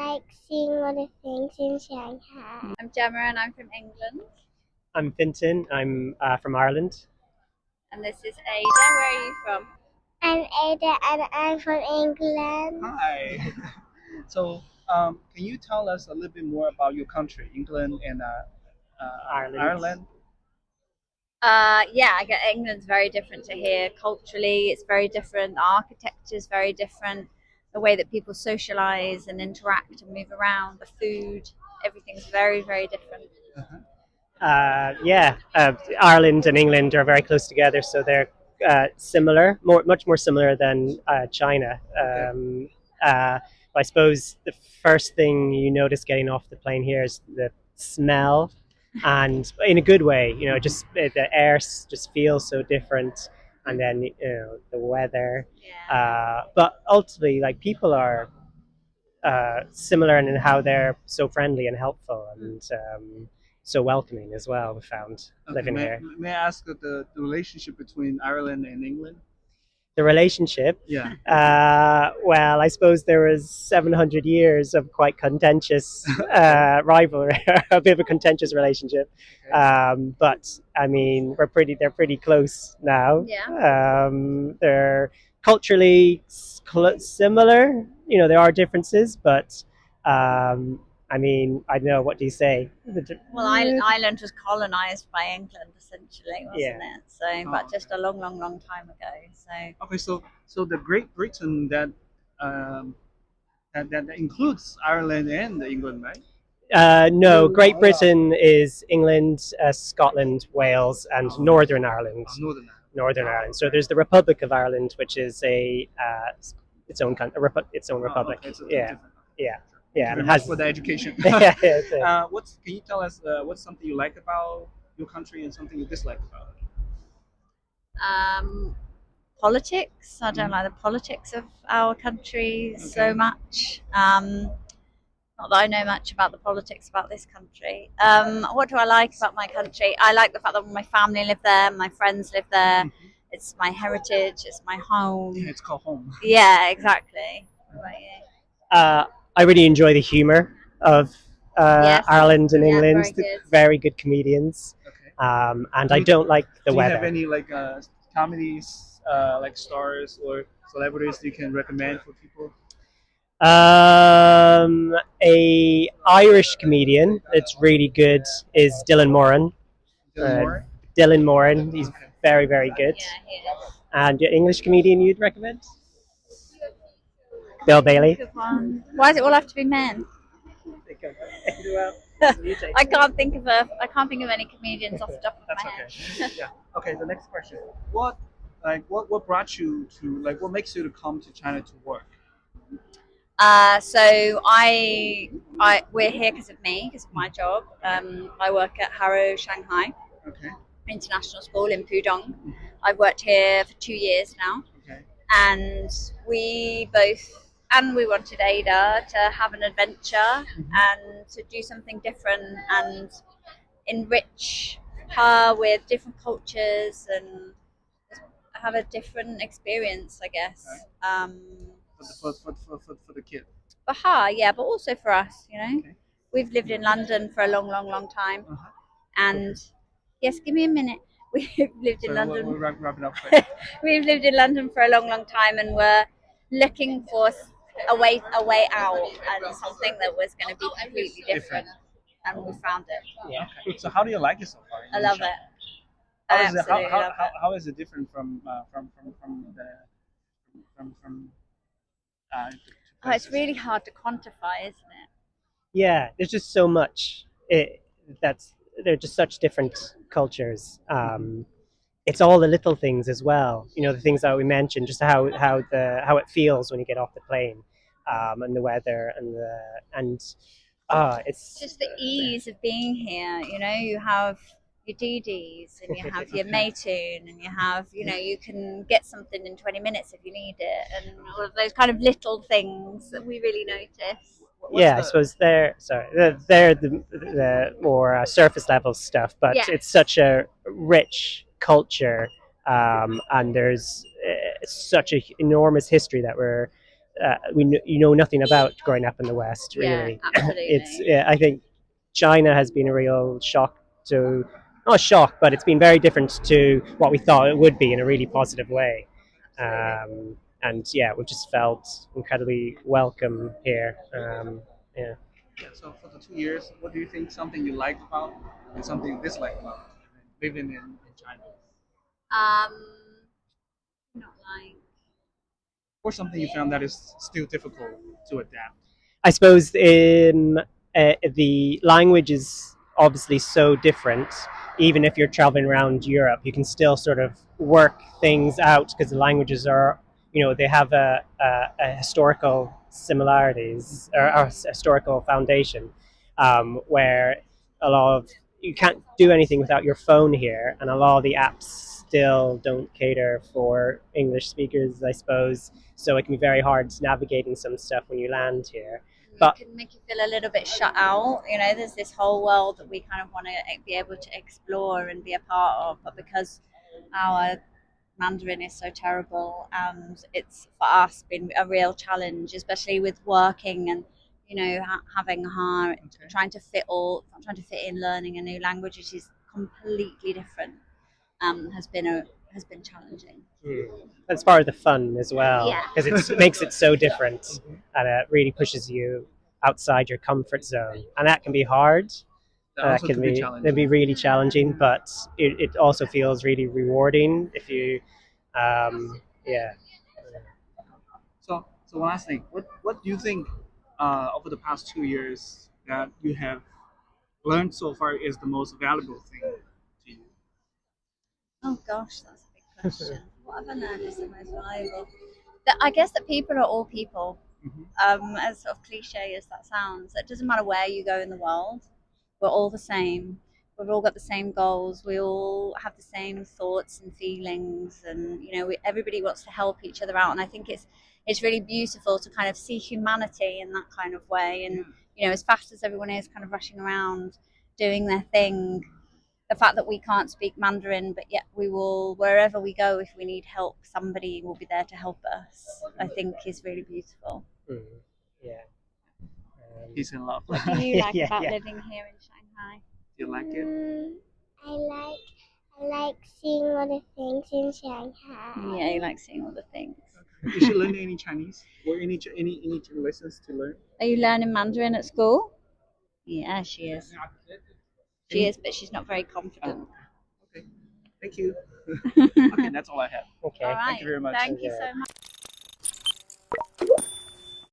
like seeing all the things in Shanghai. I'm Gemma and I'm from England. I'm Finton. I'm from Ireland. And this is Ada. Where are you from? I'm Ada and I'm from England. Hi. So, can you tell us a little bit more about your country, England and Ireland. Ireland? Yeah, I get England's very different to here. Culturally, it's very different. The architecture is very different. The way that people socialize and interact and move around, the food, everything's very, very different. Ireland and England are very close together, so they're similar, much more similar than China. I suppose the first thing you notice getting off the plane here is the smell, and in a good way. Just the air just feels so different, and then the weather. Yeah. But ultimately, like people are similar in how they're so friendly and helpful and so welcoming as well. We found living may, here. may I ask the relationship between Ireland and England? The relationship. Yeah. Well, I suppose there was 700 years of quite contentious rivalry, a bit of a contentious relationship. Okay. But I mean, they're pretty close now. Yeah. They're culturally similar. There are differences, but I mean, I don't know. What do you say? Well, Ireland was colonized by England, essentially, wasn't Yeah. it? So, but just a long, long, long time ago. So, Okay. So the Great Britain that includes Ireland and England, right? No, Great Britain is England, Scotland, Wales, and Northern Ireland. Northern Ireland. Northern Ireland. So there's the Republic of Ireland, which is its own its own republic. Okay, so Yeah, different. yeah, Thank you yeah. very And much has for the education. yeah, yeah. Can you tell us what's something you like about your country and something you dislike about it? um, politics. I don't like the politics of our country so Okay. much. Not that I know much about the politics about this country. What do I like about my country? I like the fact that my family live there, my friends live there. Mhm. It's my heritage. It's my home. Yeah, it's called home. Yeah, exactly. Right, I really enjoy the humour of Yes. Ireland and Yeah, England. very good. Very good comedians. Okay. And Do I you- don't like the Do you weather. have any like comedies, like stars or celebrities you can recommend for people? A Irish comedian that's really good is Dylan Moran. Dylan Uh, Moore? Dylan Moran, he's Okay. very, very good. Yeah, he is. And your English comedian you'd recommend? Bill Bailey. Good one. Why does it all have to be men? I can't think of any comedians off the top of That's my head. okay. Yeah. Okay. The next question. What brought you to what makes you to come to China to work? So we're here because of me, because of my job. I work at Harrow Shanghai Okay. International School in Pudong. I've worked here for 2 years now, Okay. and we wanted Ada to have an adventure and to do something different and enrich her with different cultures and have a different experience, I guess. For the kid. For her, yeah, but also for us, Okay. We've lived in London for a long, long, long time, Uh-huh. and yes, give me a minute. We've lived in So London. we'll wrap it up quick. We've lived in London for a long, long time, and we're looking for a way out and something that was going to be completely different. And we found it. Yeah. Okay. So how do you like it so far? I love it. How I is it? absolutely love it. How is it different from the from Oh, it's really hard to quantify, isn't it? Yeah, there's just so much. They're just such different cultures. It's all the little things as well. The things that we mentioned, just how it feels when you get off the plane, and the weather it's Just the ease of being here. You have your DDs and you have your Maytune and you have, you can get something in 20 minutes if you need it, and all of those kind of little things that we really notice. yeah. I suppose they're the more surface level stuff, but Yeah. it's such a rich culture, and there's such an enormous history that we're you know nothing about growing up in the West. Yeah, Really, absolutely. I think China has been a real shock to, not a shock, but it's been very different to what we thought it would be in a really positive way. And yeah, we've just felt incredibly welcome here. Yeah. Yeah. So for the 2 years, what do you think something you like about and something you dislike about living in China, Um, not like. or something you found that is still difficult to adapt? I suppose the language is obviously so different. Even if you're traveling around Europe, you can still sort of work things out because the languages are, they have a historical similarities or historical foundation, where a lot of you can't do anything without your phone here, and a lot of the apps still don't cater for English speakers, I suppose. So it can be very hard navigating some stuff when you land here. It But can make you feel a little bit shut out. There's this whole world that we kind of want to be able to explore and be a part of, but because our Mandarin is so terrible, and it's for us been a real challenge, especially with working and having hard trying to fit in learning a new language, which is completely different. Has been challenging. that's part of the fun as well, Yeah. because it makes it so different, and it really pushes you outside your comfort zone, and that can be hard. That also Can could be be challenging. really challenging, but it also feels really rewarding if you, yeah. So one last thing, what do you think over the past 2 years that you have learned so far is the most valuable thing to you? Oh gosh, that's a big question. What have I learned is the most valuable? I guess that people are all people. Mhm. As sort of cliche as that sounds, it doesn't matter where you go in the world. We're all the same. We've all got the same goals. We all have the same thoughts and feelings, and everybody wants to help each other out. And I think it's really beautiful to kind of see humanity in that kind of way. And as fast as everyone is kind of rushing around doing their thing, the fact that we can't speak Mandarin, but yet we will, wherever we go, if we need help, somebody will be there to help us, I think is really beautiful. Mm, yeah. Peace and love. What do you like Yeah, about yeah. living here in Shanghai? Do you like it? I like seeing all the things in Shanghai. Yeah, you like seeing all the things. Is she learning any Chinese or any lessons to learn? Are you learning Mandarin at school? Yeah, she is. She Any? is, but she's not very confident. Okay. Thank you. All Okay, that's all I have. Okay. right. Thank you very much. Thank you so much.